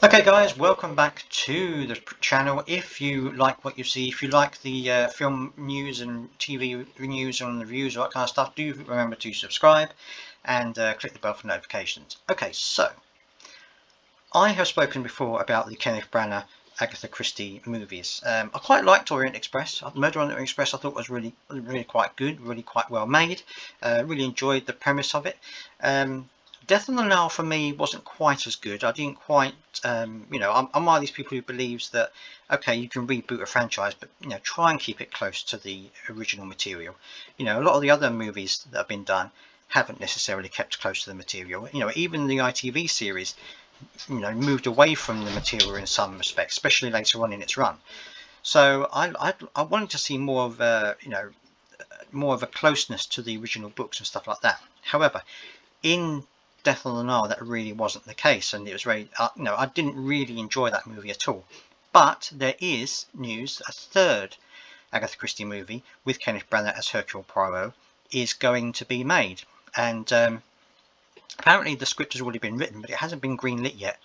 Okay guys, welcome back to the channel. If you like what you see, if you like the film news and TV news and reviews, all that kind of stuff, do remember to subscribe and click the bell for notifications. Okay, so I have spoken before about the Kenneth Branagh Agatha Christie movies. I quite liked Orient Express. Murder on the Orient Express I thought was really quite good, really quite well made. Really enjoyed the premise of it. Death on the Nile for me wasn't quite as good. I didn't quite, I'm one of these people who believes that, okay, you can reboot a franchise, but try and keep it close to the original material. A lot of the other movies that have been done haven't necessarily kept close to the material. Even the ITV series, moved away from the material in some respects, especially later on in its run. So I wanted to see more of more of a closeness to the original books and stuff like that. However, in Death on the Nile, that really wasn't the case, and it was very, I didn't really enjoy that movie at all. But there is news: a third Agatha Christie movie with Kenneth Branagh as Hercule Poirot is going to be made, and apparently the script has already been written, but it hasn't been greenlit yet,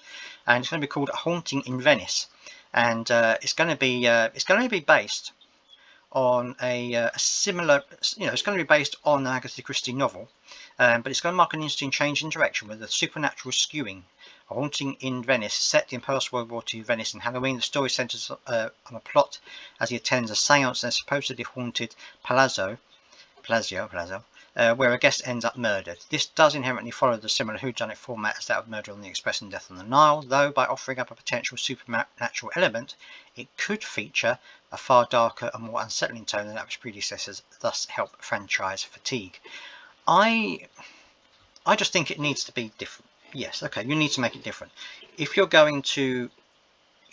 and it's going to be called A Haunting in Venice, and it's going to be based on a similar, it's going to be based on an Agatha Christie novel, but it's going to mark an interesting change in direction with a supernatural skewing. A Haunting in Venice, set in post-World War II Venice and Halloween, the story centers on a plot as he attends a seance in a supposedly haunted palazzo, where a guest ends up murdered. This does inherently follow the similar whodunit format as that of Murder on the Express and Death on the Nile, though by offering up a potential supernatural element, it could feature a far darker and more unsettling tone than its predecessors, thus help franchise fatigue. I just think it needs to be different. Yes, okay, you need to make it different. If you're going to,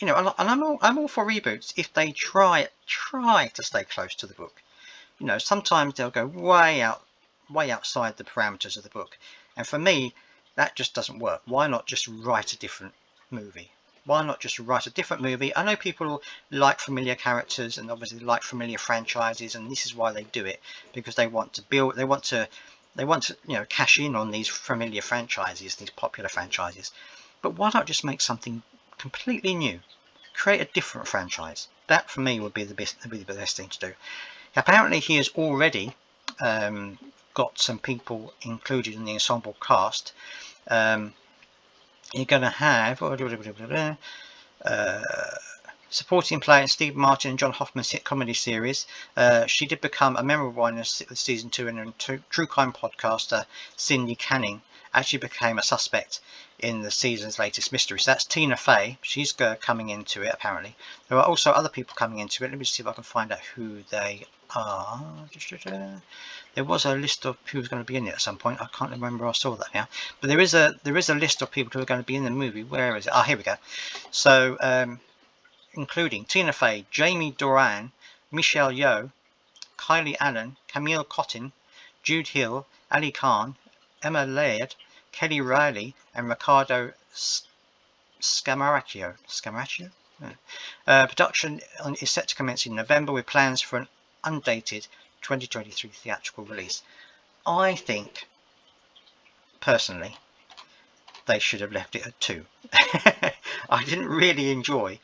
and I'm all for reboots if they try to stay close to the book. Sometimes they'll go way outside the parameters of the book, and for me that just doesn't work. Why not just write a different movie? Why not just write a different movie? I know people like familiar characters and obviously like familiar franchises, and this is why they do it, because they want to build, they want to cash in on these familiar franchises, these popular franchises. But why not just make something completely new? Create a different franchise. That for me would be the best thing to do. Apparently he has already got some people included in the ensemble cast. You're going to have supporting player Steve Martin and John Hoffman's hit comedy series. She did become a memorable one in season 2, and true crime podcaster Cindy Canning actually became a suspect in the season's latest mystery. So that's Tina Fey. She's coming into it apparently. There are also other people coming into it. Let me see if I can find out who they are. There was a list of who's going to be in it at some point. I can't remember. I saw that now. But there is a list of people who are going to be in the movie. Where is it? Here we go. So including Tina Fey, Jamie Doran, Michelle Yeoh, Kylie Allen, Camille Cottin, Jude Hill, Ali Khan, Emma Laird, Kelly Riley, and Riccardo Scamaraccio. Production is set to commence in November with plans for an undated 2023 theatrical release. I think, personally, they should have left it at 2. I didn't really enjoy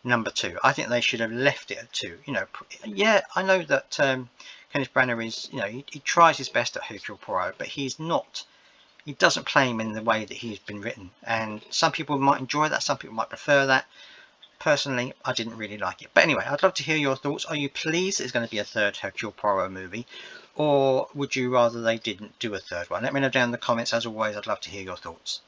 number 2. I think they should have left it at 2. Yeah, I know that Kenneth Branagh is, he tries his best at Hercule Poirot, but he doesn't play him in the way that he's been written. And some people might enjoy that, some people might prefer that. Personally, I didn't really like it. But anyway, I'd love to hear your thoughts. Are you pleased there's going to be a third Hercule Poirot movie? Or would you rather they didn't do a third one? Let me know down in the comments. As always, I'd love to hear your thoughts.